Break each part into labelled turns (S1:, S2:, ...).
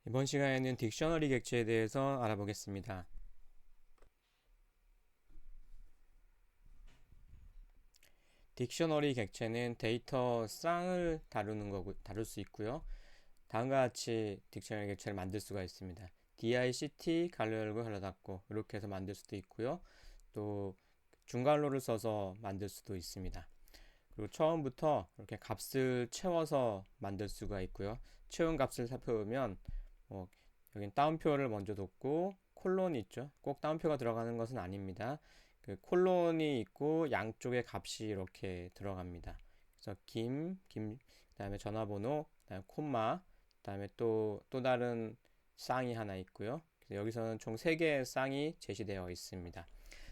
S1: 이번 시간에는 딕셔너리 객체에 대해서 알아보겠습니다. 딕셔너리 객체는 데이터 쌍을 다룰 수 있고요. 다음과 같이 딕셔너리 객체를 만들 수가 있습니다. dict 가로 열고 가로 닫고 이렇게 해서 만들 수도 있고요. 또 중괄호를 써서 만들 수도 있습니다. 그리고 처음부터 이렇게 값을 채워서 만들 수가 있고요. 채운 값을 살펴보면 뭐 여긴 따옴표를 먼저 뒀고 콜론이 있죠. 꼭 따옴표가 들어가는 것은 아닙니다. 그 콜론이 있고 양쪽에 값이 이렇게 들어갑니다. 그래서 그다음에 전화번호, 그다음에 콤마, 그다음에 또 다른 쌍이 하나 있고요. 그래서 여기서는 총 3개의 쌍이 제시되어 있습니다.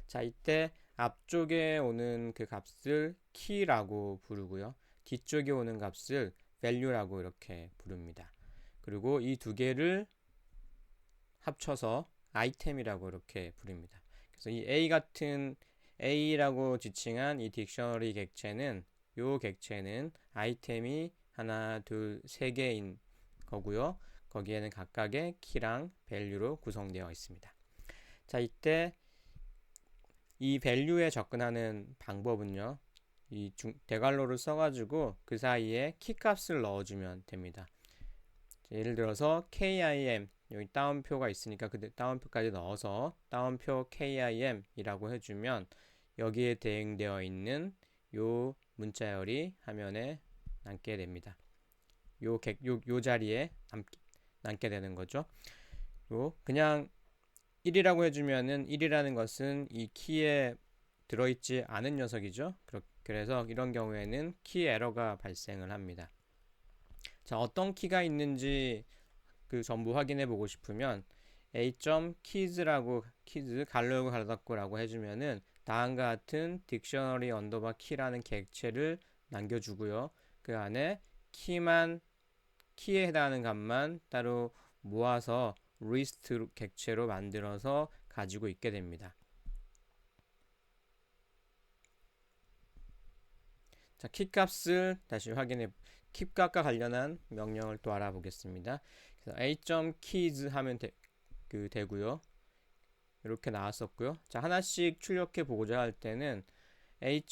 S1: 자, 이때 앞쪽에 오는 그 값을 키라고 부르고요. 뒤쪽에 오는 값을 value라고 이렇게 부릅니다. 그리고 이 두 개를 합쳐서 아이템이라고 이렇게 부릅니다. 그래서 이 A라고 지칭한 이 딕셔너리 객체는 요 객체는 아이템이 하나, 둘, 세 개인 거고요. 거기에는 각각의 키랑 value로 구성되어 있습니다. 자, 이때 이 value에 접근하는 방법은요. 대괄호를 써가지고 그 사이에 키 값을 넣어주면 됩니다. 예를 들어서 KIM 여기 따옴표가 있으니까 그 따옴표까지 넣어서 따옴표 KIM이라고 해주면 여기에 대응되어 있는 요 문자열이 화면에 남게 됩니다. 요 자리에 남게 되는 거죠. 그냥 1이라고 해주면은 1이라는 것은 이 키에 들어있지 않은 녀석이죠. 그래서 이런 경우에는 키 에러가 발생을 합니다. 자, 어떤 키가 있는지 그 전부 확인해 보고 싶으면 a.keys라고 keys 가로 열고 가로 닫고라고 해주면은 다음과 같은 딕셔너리 언더바 키라는 객체를 남겨주고요. 그 안에 키에 해당하는 값만 따로 모아서 리스트 객체로 만들어서 가지고 있게 됩니다. 자, 키 값을 다시 키 값과 관련한 명령을 또 알아보겠습니다. 그래서 a.keys 하면 되고요. 이렇게 나왔었고요. 자, 하나씩 출력해 보고자 할 때는 a.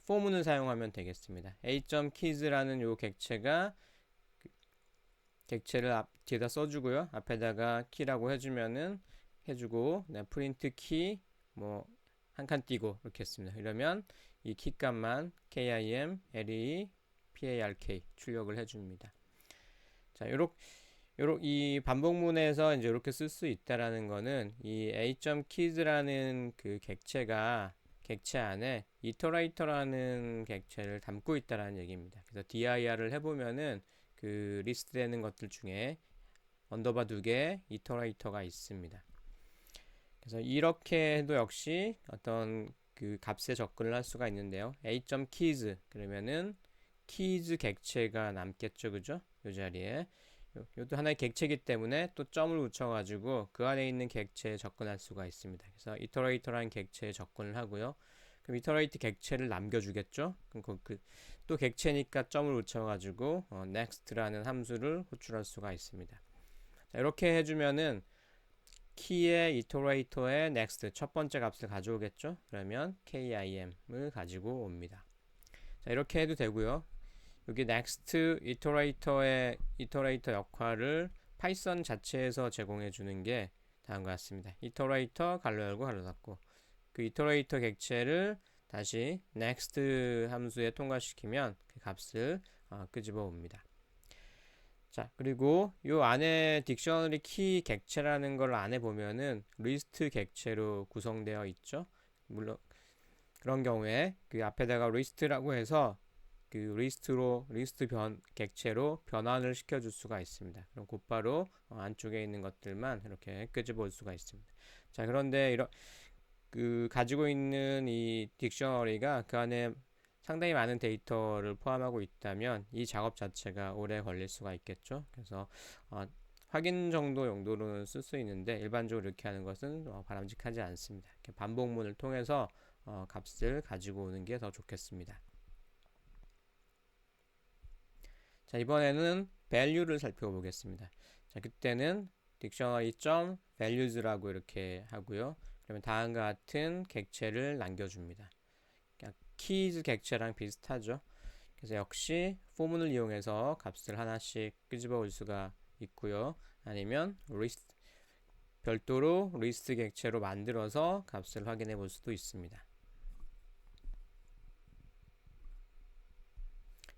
S1: 포문을 사용하면 되겠습니다. a.keys라는 요 객체를 뒤에다 써주고요. 앞에다가 키라고 해주고 프린트 키 뭐 한 칸 띄고 이렇게 했습니다. 이러면 이 키 값만 kim, le, park 출력을 해줍니다. 자, 이 반복문에서 이제 이렇게 쓸 수 있다라는 거는 이 a.keys라는 그 객체 안에 iterator라는 객체를 담고 있다라는 얘기입니다. 그래서 dir을 해보면은 그 리스트 되는 것들 중에 언더바 2개 iterator가 있습니다. 그래서 이렇게 해도 역시 어떤 그 값에 접근을 할 수가 있는데요. a.keys 그러면은 keys 객체가 남겠죠, 그죠? 이 자리에 이것도 하나의 객체이기 때문에 또 점을 붙여가지고 그 안에 있는 객체에 접근할 수가 있습니다. 그래서 iterator라는 객체에 접근을 하고요. 그럼 iterate 객체를 남겨주겠죠? 그럼 또 객체니까 점을 붙여가지고 next라는 함수를 호출할 수가 있습니다. 자, 이렇게 해주면은 키의 iterator의 next 첫 번째 값을 가져오겠죠? 그러면 kim을 가지고 옵니다. 자, 이렇게 해도 되고요. 여기 next iterator 역할을 파이썬 자체에서 제공해 주는 게 다음과 같습니다. iterator 가로 열고 가로 닫고 그 iterator 객체를 다시 next 함수에 통과시키면 그 값을 끄집어 옵니다. 자, 그리고 요 안에 딕셔너리 키 객체라는 걸 안에 보면은 리스트 객체로 구성되어 있죠. 물론 그런 경우에 그 앞에다가 리스트라고 해서 그 리스트 객체로 변환을 시켜줄 수가 있습니다. 그럼 곧바로 안쪽에 있는 것들만 이렇게 끄집어 올 수가 있습니다. 자, 그런데 가지고 있는 이 딕셔너리가 그 안에 상당히 많은 데이터를 포함하고 있다면 이 작업 자체가 오래 걸릴 수가 있겠죠. 그래서 확인 정도 용도로는 쓸 수 있는데 일반적으로 이렇게 하는 것은 바람직하지 않습니다. 이렇게 반복문을 통해서 값을 가지고 오는 게 더 좋겠습니다. 자, 이번에는 value를 살펴보겠습니다. 자, 그때는 dictionary.values라고 이렇게 하고요. 그러면 다음과 같은 객체를 남겨줍니다. 그러니까 keys 객체랑 비슷하죠. 그래서 역시 포문을 이용해서 값을 하나씩 끄집어 올 수가 있고요. 아니면 리스트 별도로 리스트 객체로 만들어서 값을 확인해 볼 수도 있습니다.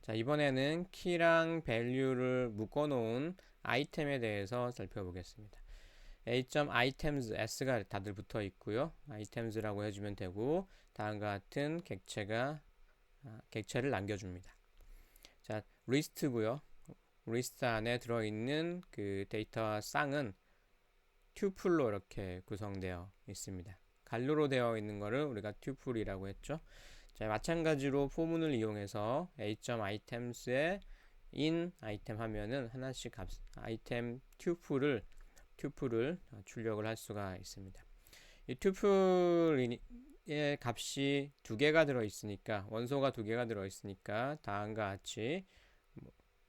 S1: 자, 이번에는 키랑 value를 묶어 놓은 아이템에 대해서 살펴보겠습니다. a.items s가 다들 붙어 있고요. items라고 해주면 되고 다음과 같은 객체를 남겨줍니다. 자, 리스트고요. 리스트 안에 들어있는 그 데이터 쌍은 튜플로 이렇게 구성되어 있습니다. 갈로로 되어 있는 거를 우리가 튜플이라고 했죠. 자, 마찬가지로 포문을 이용해서 a.items에 in 아이템 하면은 하나씩 아이템 튜플을 출력을 할 수가 있습니다. 이 튜플의 값이 두 개가 들어 있으니까 원소가 두 개가 들어 있으니까 다음과 같이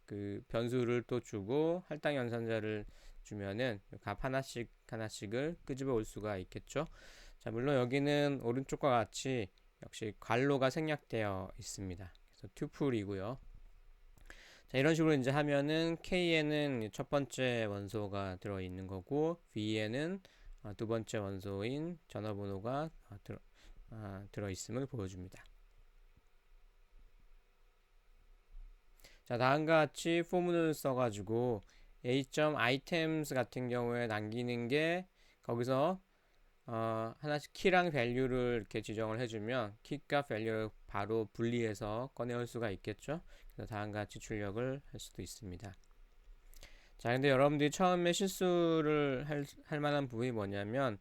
S1: 그 변수를 또 주고 할당 연산자를 주면은 값 하나씩을 끄집어 올 수가 있겠죠. 자, 물론 여기는 오른쪽과 같이 역시 괄호가 생략되어 있습니다. 그래서 튜플이고요. 자, 이런 식으로 이제 하면은 K에는 첫 번째 원소가 들어 있는 거고 V에는 두 번째 원소인 전화번호가 들어 있음을 보여줍니다. 자, 다음과 같이 포문을 써가지고 a.items 같은 경우에 남기는 게 거기서 하나씩 키랑 value를 이렇게 지정을 해주면 키과 value를 바로 분리해서 꺼내올 수가 있겠죠. 그래서 다음과 같이 출력을 할 수도 있습니다. 자, 근데 여러분들이 처음에 실수를 할 만한 부분이 뭐냐면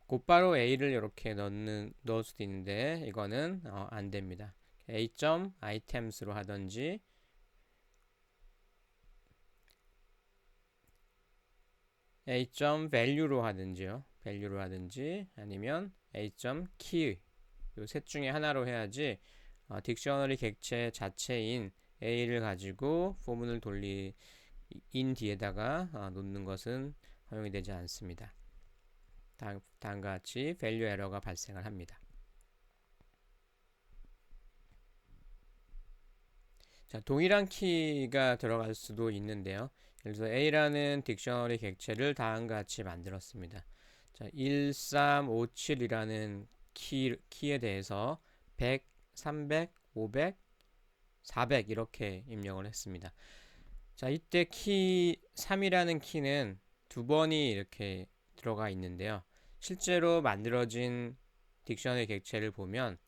S1: 곧바로 a를 이렇게 넣을 수도 있는데 이거는 안 됩니다. a.items로 하든지 a.value로 하든지요. value로 하든지 아니면 a.key 요 셋 중에 하나로 해야지 딕셔너리 객체 자체인 a를 가지고 포문을 in 뒤에다가 놓는 것은 허용이 되지 않습니다. 다음과 같이 value 에러가 발생을 합니다. 자, 동일한 키가 들어갈 수도 있는데요. 예를 들어서 A라는 딕셔너리 객체를 다음과 같이 만들었습니다. 자, 1357이라는 키에 대해서 100, 300, 500, 400 이렇게 입력을 했습니다. 자, 이때 키 3이라는 키는 두 번이 이렇게 들어가 있는데요. 실제로 만들어진 딕셔너리 객체를 보면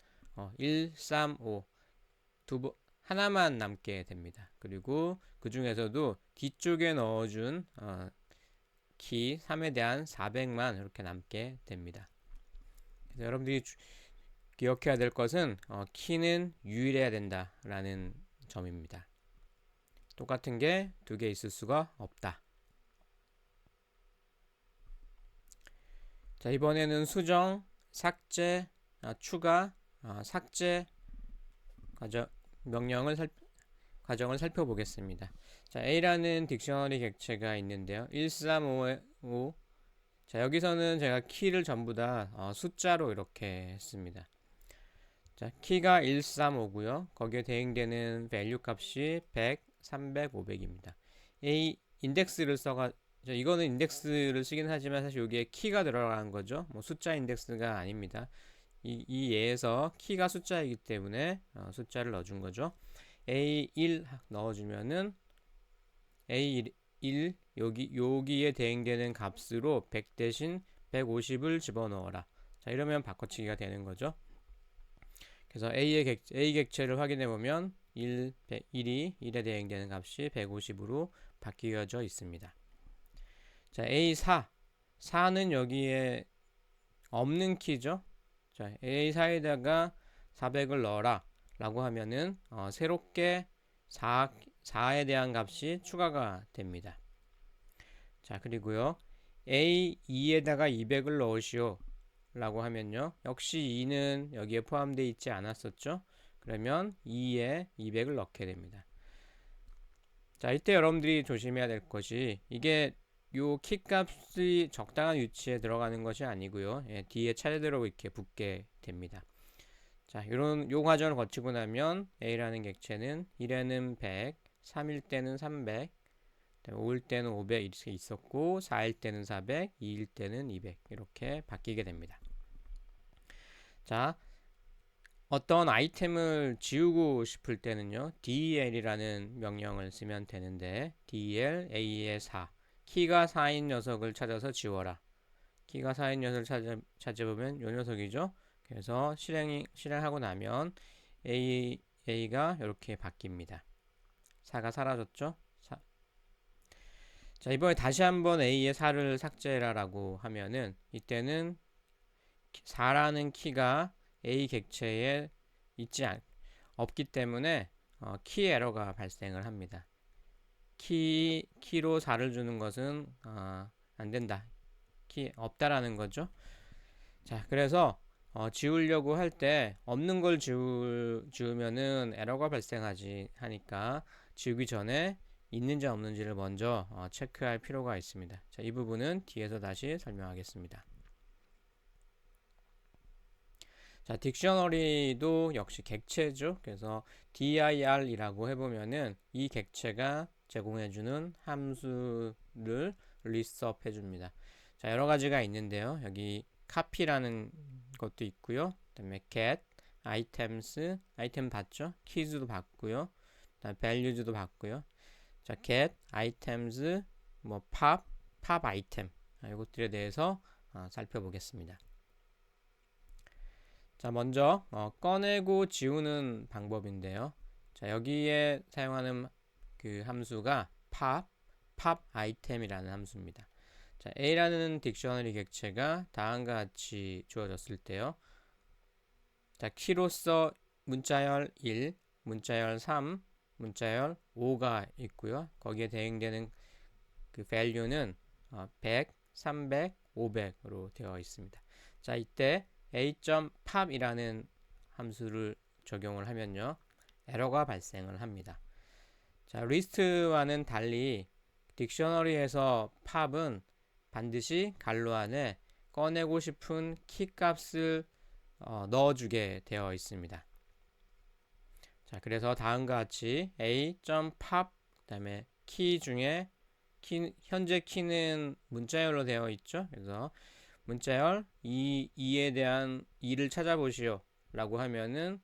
S1: 1, 3, 5 하나만 남게 됩니다. 그리고 그 중에서도 뒤쪽에 넣어준 키 3에 대한 400만 이렇게 남게 됩니다. 그래서 여러분들이 기억해야 될 것은 키는 유일해야 된다라는 점입니다. 똑같은 게 두 개 있을 수가 없다. 자, 이번에는 수정, 삭제, 추가, 삭제 과정을 살펴보겠습니다. 자, A라는 딕셔너리 객체가 있는데요. 1355. 자, 여기서는 제가 키를 전부 다 숫자로 이렇게 했습니다. 자, 키가 135고요. 거기에 대응되는 value 값이 100, 300, 500입니다. A 인덱스를 이거는 인덱스를 쓰긴 하지만 사실 여기에 키가 들어가는 거죠. 뭐 숫자 인덱스가 아닙니다. 이 예에서 키가 숫자이기 때문에 숫자를 넣어준 거죠. A1 넣어주면은 A1 여기에 대응되는 값으로 100 대신 150을 집어넣어라. 자, 이러면 바꿔치기가 되는 거죠. 그래서 A 객체를 확인해 보면 1에 대응되는 값이 150으로 바뀌어져 있습니다. 자, A4는 여기에 없는 키죠. 자, A4에다가 400을 넣어라 라고 하면은 새롭게 4에 대한 값이 추가가 됩니다. 자, 그리고요 A2에다가 200을 넣으시오 라고 하면요 역시 2는 여기에 포함되어 있지 않았었죠. 그러면 2에 200을 넣게 됩니다. 자, 자, 이때 여러분들이 조심해야 될 것이 이게 요 키 값이 적당한 위치에 들어가는 것이 아니고요. 예, 뒤에 차례대로 이렇게 붙게 됩니다. 자, 요 과정을 거치고 나면 A라는 객체는 1에는 100, 3일 때는 300, 5일 때는 500 이렇게 있었고 4일 때는 400, 2일 때는 200 이렇게 바뀌게 됩니다. 자, 어떤 아이템을 지우고 싶을 때는요, del이라는 명령을 쓰면 되는데, del a의 4, 키가 4인 녀석을 찾아서 지워라. 키가 4인 녀석을 찾아보면 요 녀석이죠. 그래서 실행하고 나면 a가 이렇게 바뀝니다. 4가 사라졌죠. 자, 이번에 다시 한번 a의 4를 삭제해라라고 하면은 이때는 4라는 키가 A 객체에 없기 때문에 키 에러가 발생을 합니다. 키로 4를 주는 것은 안 된다. 키 없다라는 거죠. 자, 그래서 지우려고 할 때 없는 걸 지우면은 에러가 발생하지 하니까 지우기 전에 있는지 없는지를 먼저 체크할 필요가 있습니다. 자, 이 부분은 뒤에서 다시 설명하겠습니다. 자, 딕셔너리도 역시 객체죠. 그래서 dir이라고 해보면은 이 객체가 제공해주는 함수를 리스트업 해줍니다. 자, 여러 가지가 있는데요. 여기 copy라는 것도 있고요. 그다음에 get, items, 아이템 봤죠? keys도 봤고요. 그다음 values도 봤고요. 자, get, items, 뭐 pop item 이것들에 대해서 살펴보겠습니다. 자, 먼저 꺼내고 지우는 방법인데요. 자, 여기에 사용하는 그 함수가 pop item이라는 함수입니다. 자, A라는 딕셔너리 객체가 다음과 같이 주어졌을 때요. 자, 키로서 문자열 1, 문자열 3, 문자열 5가 있고요. 거기에 대응되는 그 value는 100, 300, 500으로 되어 있습니다. 자, 이때 a.pop이라는 함수를 적용을 하면요, 에러가 발생을 합니다. 자, 리스트와는 달리 딕셔너리에서 pop은 반드시 괄호 안에 꺼내고 싶은 키 값을 넣어주게 되어 있습니다. 자, 그래서 다음과 같이 a.pop 그다음에 키 중에 현재 키는 문자열로 되어 있죠. 그래서 문자열 2에 대한 2를 찾아보시오 라고 하면은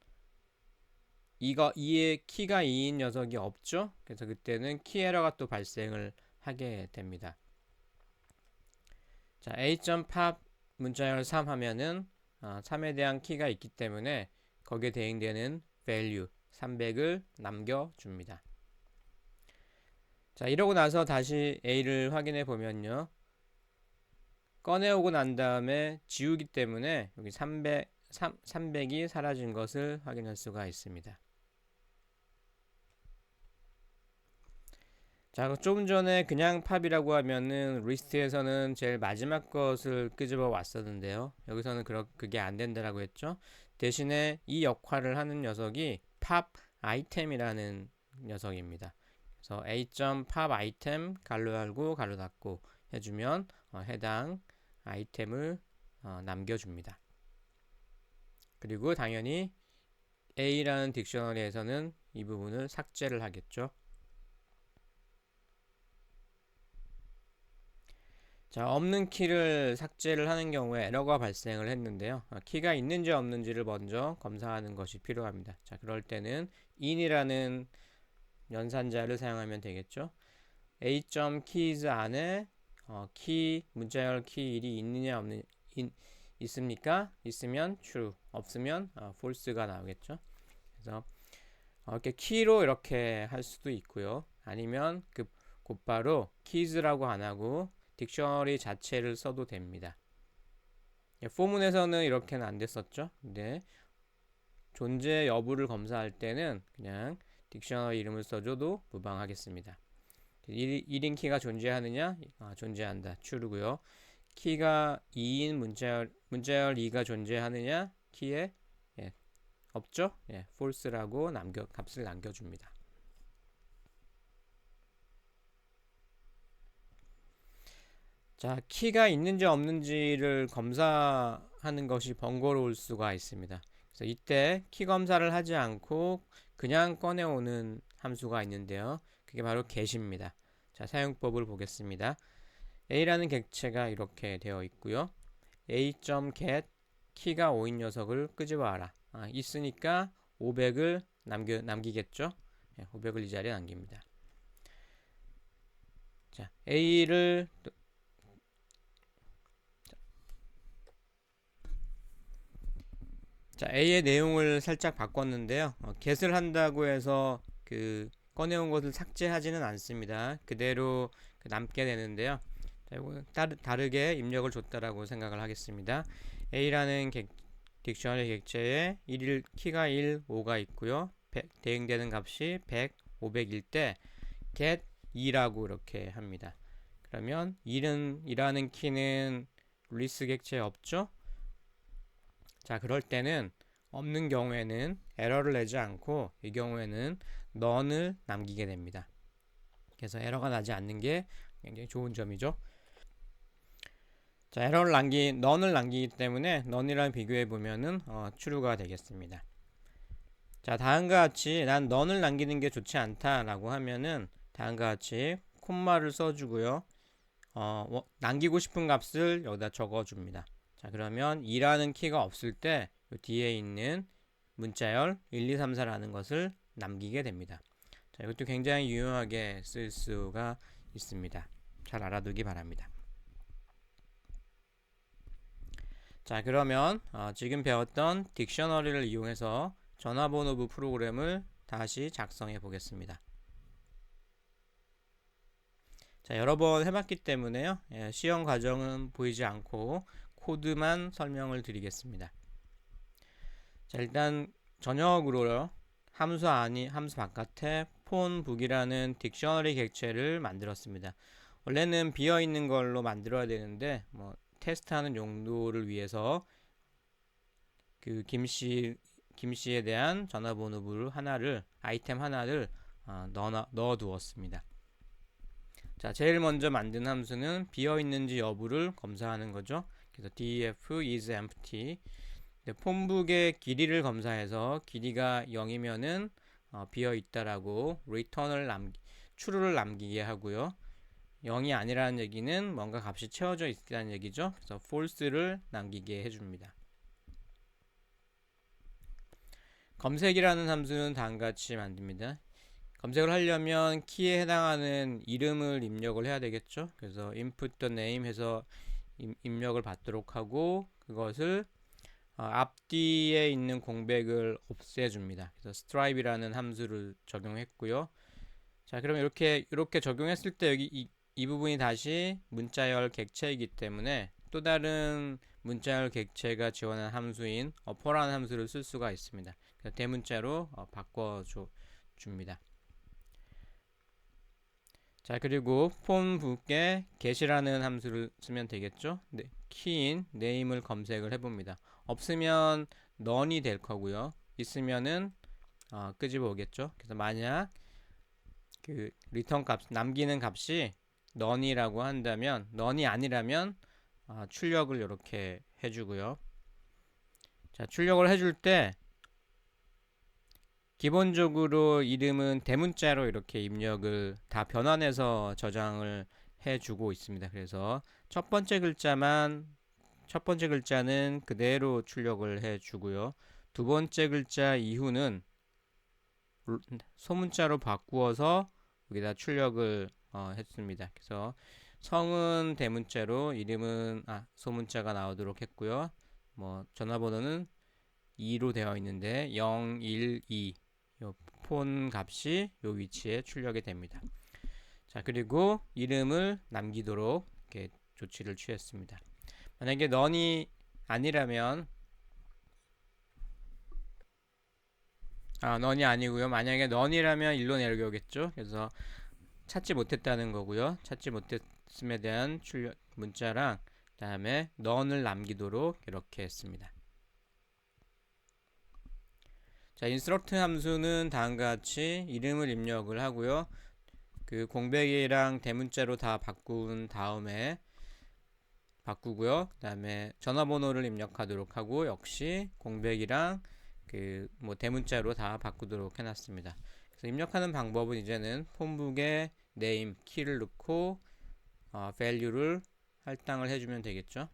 S1: 2의 키가 2인 녀석이 없죠. 그래서 그때는 키 에러가 또 발생을 하게 됩니다. 자, a.pop 문자열 3 하면은 3에 대한 키가 있기 때문에 거기에 대응되는 value 300을 남겨줍니다. 자, 이러고 나서 다시 a를 확인해 보면요, 꺼내오고 난 다음에 지우기 때문에 여기 300이 사라진 것을 확인할 수가 있습니다. 자, 조금 전에 그냥 팝이라고 하면은 리스트에서는 제일 마지막 것을 끄집어 왔었는데요. 여기서는 그게 안 된다라고 했죠. 대신에 이 역할을 하는 녀석이 팝 아이템이라는 녀석입니다. 그래서 a.pop 아이템 가로 열고 가로 닫고 해주면 해당 아이템을 남겨줍니다. 그리고 당연히 A라는 딕셔너리에서는 이 부분을 삭제를 하겠죠. 자, 없는 키를 삭제를 하는 경우에 에러가 발생을 했는데요. 키가 있는지 없는지를 먼저 검사하는 것이 필요합니다. 자, 그럴 때는 in이라는 연산자를 사용하면 되겠죠. a.keys 안에 문자열 키 1이 있느냐 있습니까? 있으면 true, 없으면 false가 나오겠죠. 그래서 이렇게 키로 이렇게 할 수도 있고요. 아니면 곧바로 keys라고 안 하고 딕셔너리 자체를 써도 됩니다. 포문에서는 이렇게는 안 됐었죠. 근데 존재 여부를 검사할 때는 그냥 딕셔너리 이름을 써줘도 무방하겠습니다. 1인 키가 존재하느냐? 존재한다. true고요. 키가 2인 문자열 2가 존재하느냐? 키에 없죠? false라고 값을 남겨줍니다. 자, 키가 있는지 없는지를 검사하는 것이 번거로울 수가 있습니다. 그래서 이때 키 검사를 하지 않고 그냥 꺼내오는 함수가 있는데요. 그게 바로 get입니다. 자, 사용법을 보겠습니다. a라는 객체가 이렇게 되어 있고요. a.get 키가 5인 녀석을 끄집어와라. 있으니까 500을 남기겠죠. 500을 이 자리에 남깁니다. 자, a를 자, A의 내용을 살짝 바꿨는데요. get을 한다고 해서 그 꺼내온 것을 삭제하지는 않습니다. 그대로 남게 되는데요. 자, 이거 다르게 입력을 줬다라고 생각을 하겠습니다. A라는 딕셔너리 객체에 키가 1, 5가 있고요. 대응되는 값이 100, 500일 때 get 2라고 이렇게 합니다. 그러면 1이라는 키는 리스 객체에 없죠? 자, 그럴 때는 없는 경우에는 에러를 내지 않고 이 경우에는 none을 남기게 됩니다. 그래서 에러가 나지 않는 게 굉장히 좋은 점이죠. 자, none을 남기기 때문에 none이랑 비교해 보면은 true가 되겠습니다. 자, 다음과 같이 난 none을 남기는 게 좋지 않다라고 하면은 다음과 같이 콤마를 써주고요. 남기고 싶은 값을 여기다 적어줍니다. 자, 그러면 2라는 키가 없을 때 뒤에 있는 문자열 1, 2, 3, 4라는 것을 남기게 됩니다. 자, 이것도 굉장히 유용하게 쓸 수가 있습니다. 잘 알아두기 바랍니다. 자, 그러면 지금 배웠던 딕셔너리를 이용해서 전화번호부 프로그램을 다시 작성해 보겠습니다. 자, 여러 번 해봤기 때문에요. 시험 과정은 보이지 않고 코드만 설명을 드리겠습니다. 자, 일단 전역으로요. 함수 바깥에 폰북이라는 딕셔너리 객체를 만들었습니다. 원래는 비어있는 걸로 만들어야 되는데 테스트하는 용도를 위해서 그 김씨에 대한 전화번호부 아이템 하나를 넣어 두었습니다. 자, 제일 먼저 만든 함수는 비어있는지 여부를 검사하는 거죠. 그래서 def is empty. 폰북의 길이를 검사해서 길이가 0이면은 비어있다라고 true를 남기게 하고요. 0이 아니라는 얘기는 뭔가 값이 채워져 있다는 얘기죠. 그래서 false를 남기게 해줍니다. 검색이라는 함수는 다음과 같이 만듭니다. 검색을 하려면 키에 해당하는 이름을 입력을 해야 되겠죠. 그래서 input the name 해서 입력을 받도록 하고 그것을 앞뒤에 있는 공백을 없애줍니다. 그래서 stripe이라는 함수를 적용했고요. 자, 그럼 이렇게 적용했을 때 여기 이 부분이 다시 문자열 객체이기 때문에 또 다른 문자열 객체가 지원한 함수인 upper라는 함수를 쓸 수가 있습니다. 그래서 대문자로 바꿔줍니다. 자, 그리고 폰북에 get이라는 함수를 쓰면 되겠죠. 네, 키인 name을 검색을 해봅니다. 없으면 none이 될 거고요. 있으면은 끄집어 오겠죠. 그래서 만약 그 리턴 값 남기는 값이 none이라고 한다면 none이 아니라면 출력을 이렇게 해주고요. 자, 출력을 해줄 때 기본적으로 이름은 대문자로 이렇게 입력을 다 변환해서 저장을 해주고 있습니다. 그래서 첫 번째 글자는 그대로 출력을 해주고요. 두 번째 글자 이후는 소문자로 바꾸어서 여기다 출력을 했습니다. 그래서 성은 대문자로 이름은 소문자가 나오도록 했고요. 전화번호는 2로 되어 있는데 0, 1, 2 폰 값이 이 위치에 출력이 됩니다. 자, 그리고 이름을 남기도록 이렇게 조치를 취했습니다. 만약에 none이 아니라면 none이 아니고요. 만약에 none이라면 1로 내려오겠죠. 그래서 찾지 못했다는 거고요. 찾지 못했음에 대한 문자랑 그다음에 none을 남기도록 이렇게 했습니다. 자, instruct 함수는 다음과 같이 이름을 입력을 하고요. 그 공백이랑 대문자로 다 바꾼 다음에 바꾸고요. 그 다음에 전화번호를 입력하도록 하고 역시 공백이랑 그 뭐 대문자로 다 바꾸도록 해놨습니다. 그래서 입력하는 방법은 이제는 폼북에 name 키를 넣고 value를 할당을 해주면 되겠죠.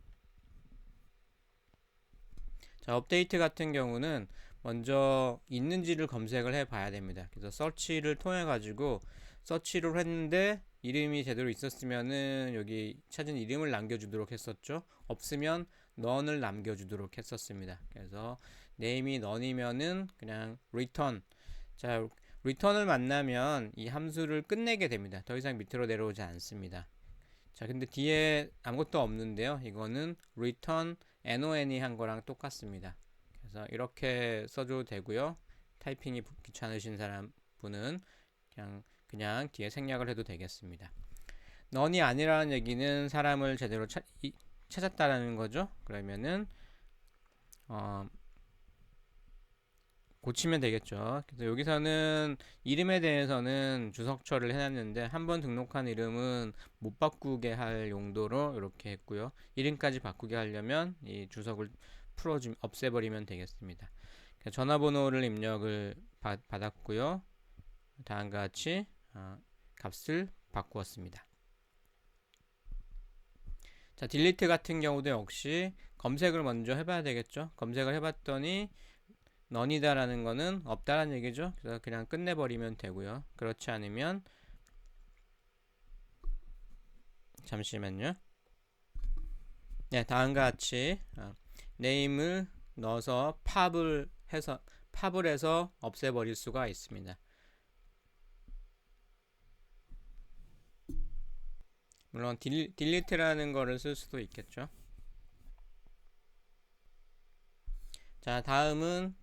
S1: 자, 업데이트 같은 경우는 먼저 있는지를 검색을 해 봐야 됩니다. 그래서 서치를 통해 가지고 서치를 했는데 이름이 제대로 있었으면은 여기 찾은 이름을 남겨주도록 했었죠. 없으면 none을 남겨주도록 했었습니다. 그래서 name이 none이면은 그냥 return. 자, return을 만나면 이 함수를 끝내게 됩니다. 더 이상 밑으로 내려오지 않습니다. 자, 근데 뒤에 아무것도 없는데요. 이거는 return non이 한 거랑 똑같습니다. 그래서 이렇게 써줘도 되고요. 타이핑이 귀찮으신 분은 그냥 뒤에 생략을 해도 되겠습니다. none이 아니라는 얘기는 사람을 제대로 찾았다라는 거죠. 그러면은 고치면 되겠죠. 그래서 여기서는 이름에 대해서는 주석처를 해놨는데 한번 등록한 이름은 못 바꾸게 할 용도로 이렇게 했고요. 이름까지 바꾸게 하려면 이 주석을 없애버리면 되겠습니다. 전화번호를 입력을 받았고요. 다음과 같이 값을 바꾸었습니다. 자, 딜리트 같은 경우도 역시 검색을 먼저 해봐야 되겠죠. 검색을 해봤더니 none이다라는 거는 없다라는 얘기죠. 그래서 그냥 끝내버리면 되고요. 그렇지 않으면 잠시만요. 네, 다음과 같이 name을 넣어서 팝을 해서 없애버릴 수가 있습니다. 물론 딜리트라는 거를 쓸 수도 있겠죠. 자, 다음은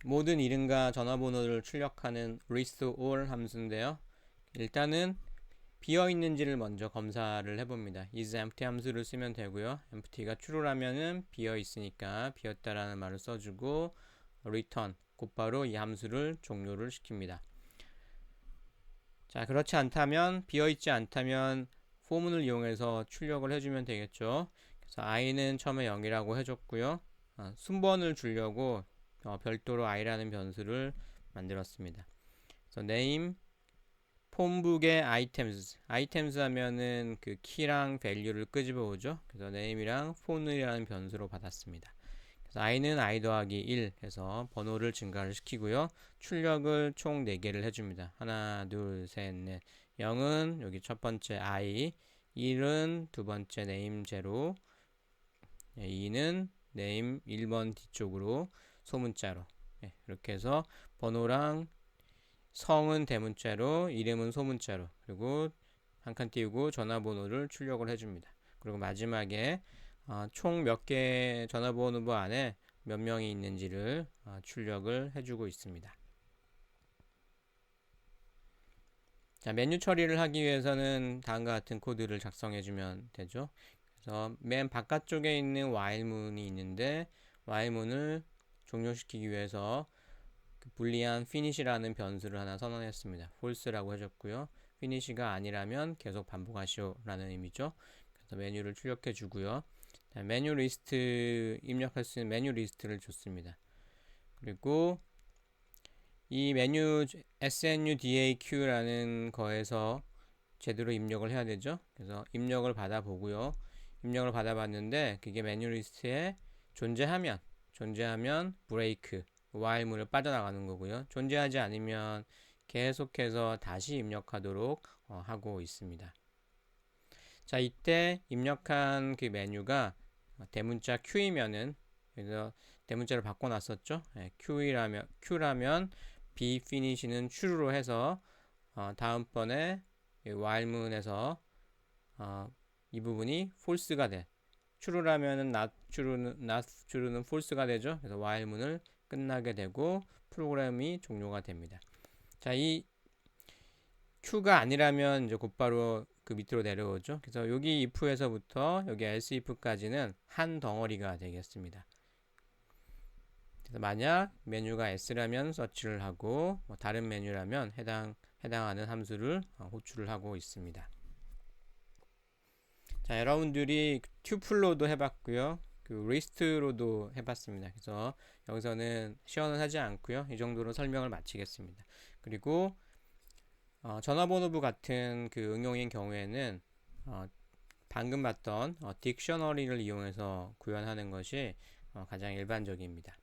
S1: 모든 이름과 전화번호를 출력하는 list all 함수인데요. 일단은 비어있는지를 먼저 검사를 해봅니다. is empty 함수를 쓰면 되고요. empty가 true라면은 비어있으니까 비었다라는 말을 써주고 return 곧바로 이 함수를 종료를 시킵니다. 자, 그렇지 않다면 비어있지 않다면 포문을 이용해서 출력을 해주면 되겠죠. 그래서 i는 처음에 0이라고 해줬고요. 순번을 주려고 별도로 i라는 변수를 만들었습니다. 그래서 name 폼북의 items 하면은 그 키랑 value를 끄집어 오죠. 그래서 name이랑 phone이라는 변수로 받았습니다. 그래서 i는 i 더하기 1 해서 번호를 증가를 시키고요. 출력을 총 4개를 해줍니다. 하나, 둘, 셋, 넷. 0은 여기 첫 번째 i, 1은 두 번째 name 0, 2는 name 1번 뒤쪽으로 소문자로 이렇게 해서 번호랑 성은 대문자로 이름은 소문자로 그리고 한 칸 띄우고 전화번호를 출력을 해줍니다. 그리고 마지막에 총 몇 개 전화번호 안에 몇 명이 있는지를 출력을 해주고 있습니다. 자, 메뉴 처리를 하기 위해서는 다음과 같은 코드를 작성해주면 되죠. 그래서 맨 바깥쪽에 있는 while문이 있는데 while문을 종료시키기 위해서 그 불리한 finish라는 변수를 하나 선언했습니다. false라고 해줬고요. finish가 아니라면 계속 반복하시오라는 의미죠. 그래서 메뉴를 출력해 주고요. 메뉴 리스트 입력할 수 있는 메뉴 리스트를 줬습니다. 그리고 이 메뉴 snudaq라는 거에서 제대로 입력을 해야 되죠. 그래서 입력을 받아 보고요. 입력을 받아 봤는데 그게 메뉴 리스트에 존재하면 브레이크 while문을 빠져나가는 거고요. 존재하지 않으면 계속해서 다시 입력하도록 하고 있습니다. 자, 이때 입력한 그 메뉴가 대문자 Q이면은 그래서 대문자를 바꿔놨었죠. Q라면 be finish는 true로 해서 다음번에 while문에서 이 부분이 false가 돼. true라면은 not true는 false가 되죠. 그래서 while문을 끝나게 되고 프로그램이 종료가 됩니다. 자, 이 Q가 아니라면 이제 곧바로 그 밑으로 내려오죠. 그래서 여기 if에서부터 여기 else if까지는 한 덩어리가 되겠습니다. 그래서 만약 메뉴가 s라면 서치를 하고 뭐 다른 메뉴라면 해당하는 함수를 호출을 하고 있습니다. 자, 자, 여러분들이 튜플로도 해봤고요. 그 리스트로도 해봤습니다. 그래서 여기서는 시연은 하지 않고요. 이 정도로 설명을 마치겠습니다. 그리고 전화번호부 같은 그 응용인 경우에는 방금 봤던 딕셔너리를 이용해서 구현하는 것이 가장 일반적입니다.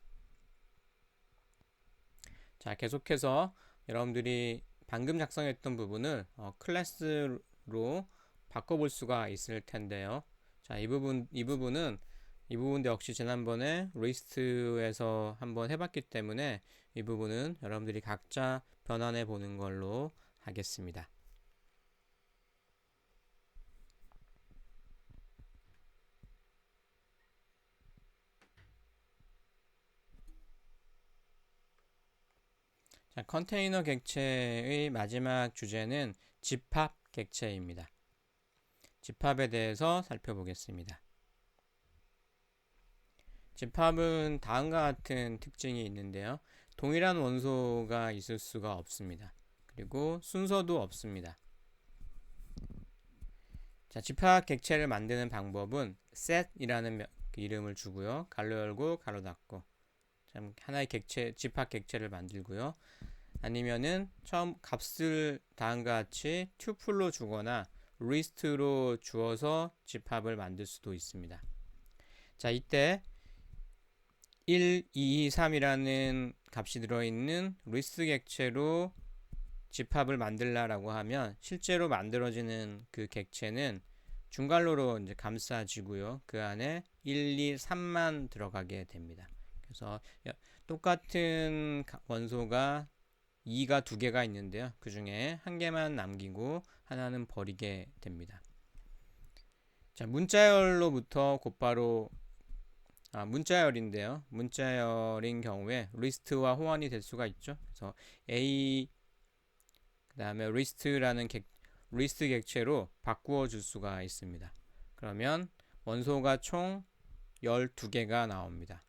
S1: 자, 계속해서 여러분들이 방금 작성했던 부분을 클래스로 바꿔볼 수가 있을 텐데요. 자, 이 부분도 역시 지난번에 리스트에서 한번 해봤기 때문에 이 부분은 여러분들이 각자 변환해 보는 걸로 하겠습니다. 자, 컨테이너 객체의 마지막 주제는 집합 객체입니다. 집합에 대해서 살펴보겠습니다. 집합은 다음과 같은 특징이 있는데요. 동일한 원소가 있을 수가 없습니다. 그리고 순서도 없습니다. 자, 집합 객체를 만드는 방법은 set이라는 이름을 주고요. 가로 열고 가로 닫고 하나의 집합 객체를 만들고요. 아니면은 처음 값을 다음과 같이 튜플로 주거나 리스트로 주어서 집합을 만들 수도 있습니다. 자, 이때 1, 2, 3이라는 값이 들어있는 리스트 객체로 집합을 만들라라고 하면 실제로 만들어지는 그 객체는 중괄호로 이제 감싸지고요. 그 안에 1, 2, 3만 들어가게 됩니다. 그래서 똑같은 원소가 2가 두 개가 있는데요. 그 중에 한 개만 남기고 하나는 버리게 됩니다. 자, 문자열로부터 곧바로 문자열인데요. 문자열인 경우에 리스트와 호환이 될 수가 있죠. 그래서 A 그 다음에 리스트 객체로 바꾸어 줄 수가 있습니다. 그러면 원소가 총 12개가 나옵니다.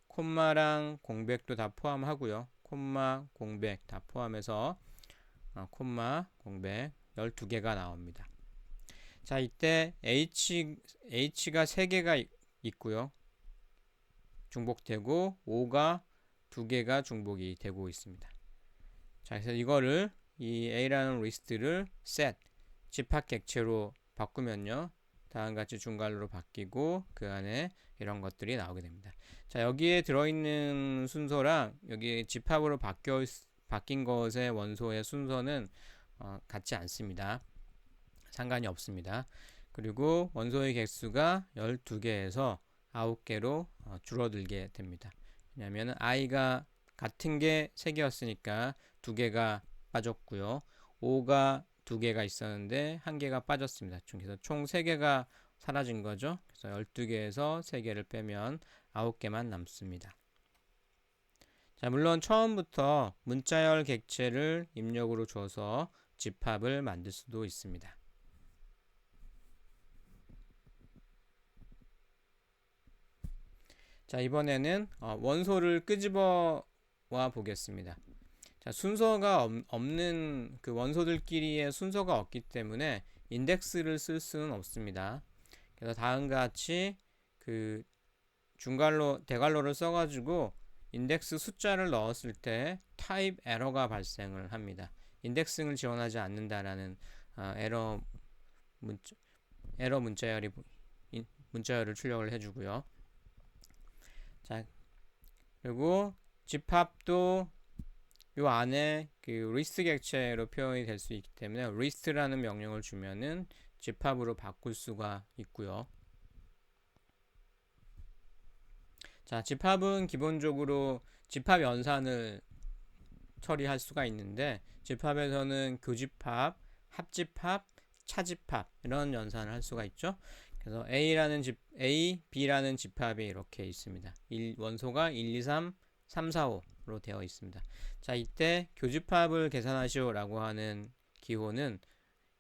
S1: 콤마랑 공백도 다 포함하고요. 콤마, 공백 다 포함해서 콤마, 공백 12개가 나옵니다. 자, 이때 H가 3개가 있고요. 중복되고 O가 2개가 중복이 되고 있습니다. 자, 그래서 이거를 이 A라는 리스트를 set 집합 객체로 바꾸면요. 다음같이 중괄호로 바뀌고 그 안에 이런 것들이 나오게 됩니다. 자, 여기에 들어있는 순서랑 여기 집합으로 바뀐 것의 원소의 순서는 같지 않습니다. 상관이 없습니다. 그리고 원소의 개수가 12개에서 9개로 줄어들게 됩니다. 왜냐하면 i가 같은 게 3개였으니까 2개가 빠졌고요. 5가 2개가 있었는데 1개가 빠졌습니다. 그래서 총 3개가 사라진 거죠. 그래서 12개에서 3개를 빼면 9개만 남습니다. 자, 물론 처음부터 문자열 객체를 입력으로 줘서 집합을 만들 수도 있습니다. 자, 이번에는 원소를 끄집어 와 보겠습니다. 자, 순서가 없는 그 원소들끼리의 순서가 없기 때문에 인덱스를 쓸 수는 없습니다. 그래서 다음과 같이 그 대괄호를 써가지고 인덱스 숫자를 넣었을 때 타입 에러가 발생을 합니다. 인덱싱을 지원하지 않는다라는 에러 문자열을 출력을 해주고요. 자, 그리고 집합도 요 안에 그 리스트 객체로 표현이 될 수 있기 때문에 리스트라는 명령을 주면은 집합으로 바꿀 수가 있고요. 자, 집합은 기본적으로 집합 연산을 처리할 수가 있는데 집합에서는 교집합, 합집합, 차집합 이런 연산을 할 수가 있죠. 그래서 A, B라는 집합이 이렇게 있습니다. 원소가 1, 2, 3, 3, 4, 5로 되어 있습니다. 자, 이때 교집합을 계산하시오라고 하는 기호는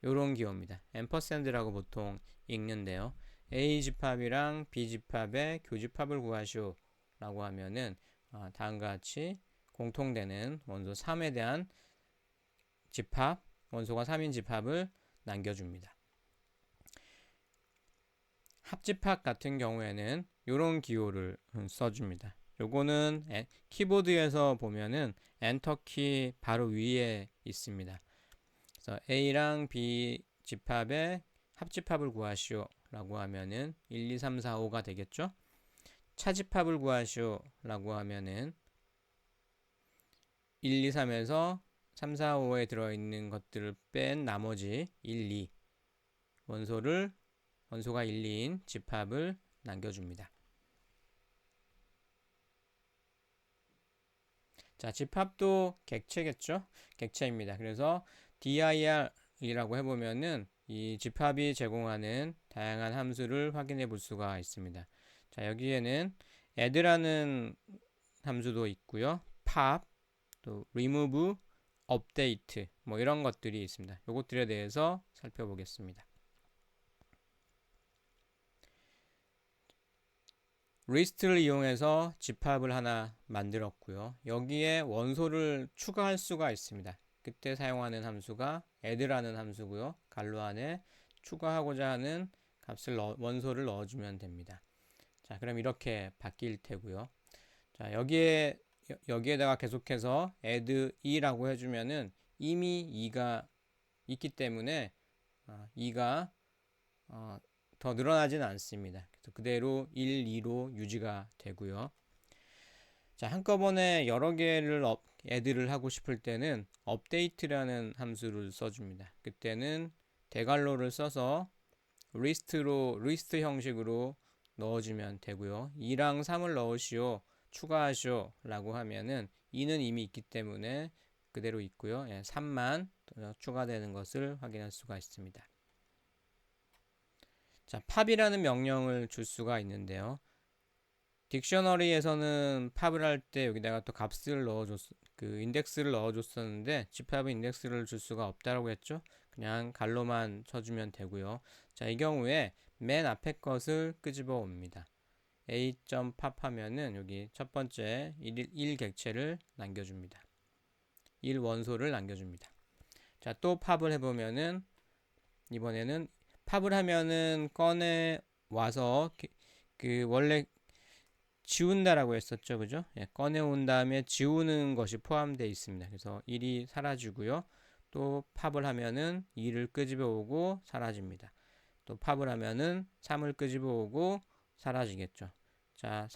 S1: 이런 기호입니다. 앰퍼샌드라고 보통 읽는데요. A 집합이랑 B 집합의 교집합을 구하시오 라고 하면은 다음과 같이 공통되는 원소 3에 대한 집합, 원소가 3인 집합을 남겨줍니다. 합집합 같은 경우에는 이런 기호를 써줍니다. 요거는 키보드에서 보면은 엔터키 바로 위에 있습니다. 그래서 A랑 B 집합의 합집합을 구하시오 라고 하면은 1, 2, 3, 4, 5가 되겠죠. 차집합을 구하시오 라고 하면은 1, 2, 3에서 3, 4, 5에 들어있는 것들을 뺀 나머지 1, 2 원소가 1, 2인 집합을 남겨줍니다. 자, 집합도 객체겠죠? 객체입니다. 그래서 dir이라고 해보면은 이 집합이 제공하는 다양한 함수를 확인해 볼 수가 있습니다. 자, 여기에는 add라는 함수도 있고요. pop, 또 remove, update 뭐 이런 것들이 있습니다. 요것들에 대해서 살펴보겠습니다. 리스트를 이용해서 집합을 하나 만들었고요. 여기에 원소를 추가할 수가 있습니다. 그때 사용하는 함수가 add라는 함수고요. 괄호 안에 추가하고자 하는 값을 원소를 넣어주면 됩니다. 자, 그럼 이렇게 바뀔 테고요. 자, 여기에다가 계속해서 add 2라고 해주면은 이미 2가 있기 때문에 2가 더 늘어나지는 않습니다. 그래서 그대로 1, 2로 유지가 되고요. 자, 한꺼번에 여러 개를 add를 하고 싶을 때는 update라는 함수를 써줍니다. 그때는 대괄호를 써서 리스트 형식으로 넣어주면 되고요. 2랑 3을 넣으시오, 추가하시오 라고 하면은 2는 이미 있기 때문에 그대로 있고요. 3만 추가되는 것을 확인할 수가 있습니다. 자, 팝이라는 명령을 줄 수가 있는데요. 딕셔너리에서는 팝을 할 때 여기다가 또 값을 인덱스를 넣어줬었는데 집합의 인덱스를 줄 수가 없다라고 했죠. 그냥 갈로만 쳐주면 되고요. 자, 이 경우에 맨 앞에 것을 끄집어 옵니다. a.pop 하면은 여기 첫 번째 1 객체를 남겨줍니다. 1 원소를 남겨줍니다. 자, 또 팝을 해보면은 이번에는 팝을 하면은 꺼내 와서 원래 지운다라고 했었죠, 그죠? 꺼내온 다음에 지우는 것이 포함되어 있습니다. 그래서 1이 사라지고요. 또 팝을 하면은 2를 끄집어 오고 사라집니다. 또 팝을 하면은 3을 끄집어 오고 사라지겠죠. 자,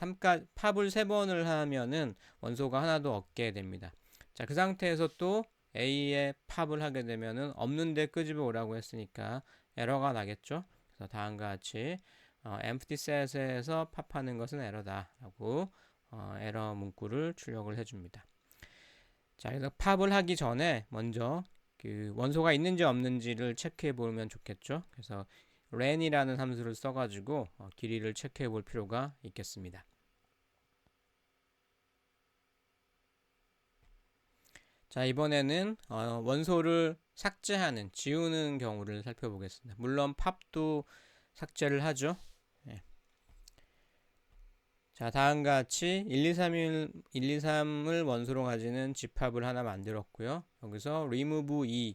S1: 팝을 3번을 하면은 원소가 하나도 없게 됩니다. 자, 그 상태에서 또 A에 팝을 하게 되면은 없는데 끄집어 오라고 했으니까 에러가 나겠죠. 그래서 다음과 같이 empty set에서 팝하는 것은 에러다 라고 에러 문구를 출력을 해줍니다. 자, 그래서 팝을 하기 전에 먼저 그 원소가 있는지 없는지를 체크해 보면 좋겠죠. 그래서 len이라는 함수를 써가지고 길이를 체크해 볼 필요가 있겠습니다. 자, 이번에는 원소를 삭제하는, 지우는 경우를 살펴보겠습니다. 물론 팝도 삭제를 하죠. 네. 자, 다음과 같이 1, 2, 3을 원소로 가지는 집합을 하나 만들었고요. 여기서 remove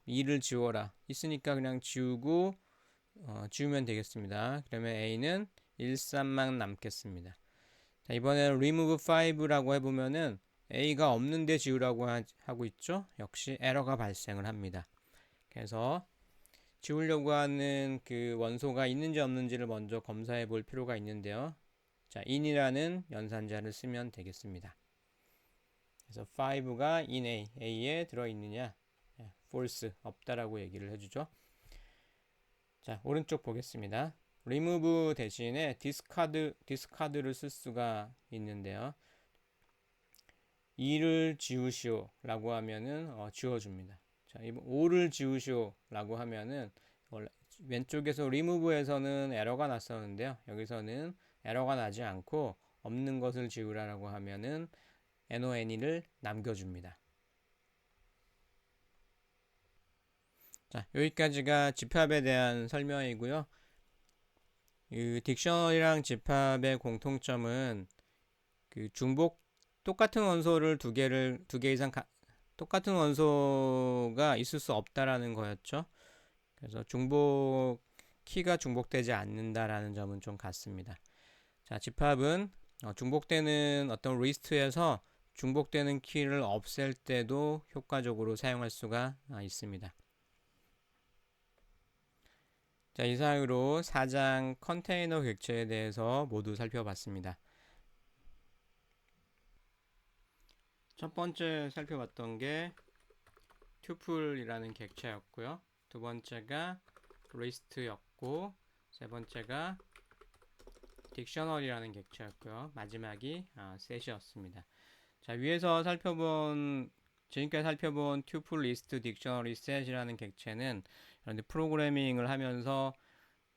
S1: 2를 지워라 있으니까 그냥 지우면 되겠습니다. 그러면 A는 1, 3만 남겠습니다. 자, 이번에는 remove 5라고 해보면은 A가 없는데 지우라고 하고 있죠. 역시 에러가 발생을 합니다. 그래서 지우려고 하는 그 원소가 있는지 없는지를 먼저 검사해 볼 필요가 있는데요. 자, in이라는 연산자를 쓰면 되겠습니다. 그래서 5가 in A에 들어있느냐? false, 없다라고 얘기를 해주죠. 자, 오른쪽 보겠습니다. remove 대신에 discard를 쓸 수가 있는데요. 2를 지우시오 라고 하면은 지워줍니다. 자, 5를 지우시오 라고 하면은 왼쪽에서 remove에서는 에러가 났었는데요. 여기서는 에러가 나지 않고 없는 것을 지우라라고 하면은 non을 남겨줍니다. 자, 여기까지가 집합에 대한 설명이고요. 이 딕셔너리랑 집합의 공통점은 그 똑같은 원소를 두 개 이상 똑같은 원소가 있을 수 없다라는 거였죠. 그래서 중복 키가 중복되지 않는다라는 점은 좀 같습니다. 자, 집합은 중복되는 어떤 리스트에서 중복되는 키를 없앨 때도 효과적으로 사용할 수가 있습니다. 자, 이상으로 4장 컨테이너 객체에 대해서 모두 살펴봤습니다. 첫 번째 살펴봤던 게 튜플이라는 객체였고요. 두 번째가 리스트였고, 세 번째가 딕셔너리라는 객체였고요. 마지막이 셋이었습니다. 자, 위에서 지금까지 살펴본 튜플, 리스트, 딕셔너리, 셋이라는 객체는 그런데 프로그래밍을 하면서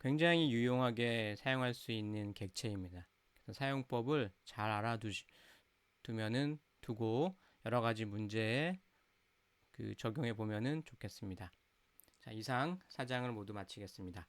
S1: 굉장히 유용하게 사용할 수 있는 객체입니다. 그래서 사용법을 잘 두고 여러 가지 문제에 적용해 보면은 좋겠습니다. 자, 이상 4장을 모두 마치겠습니다.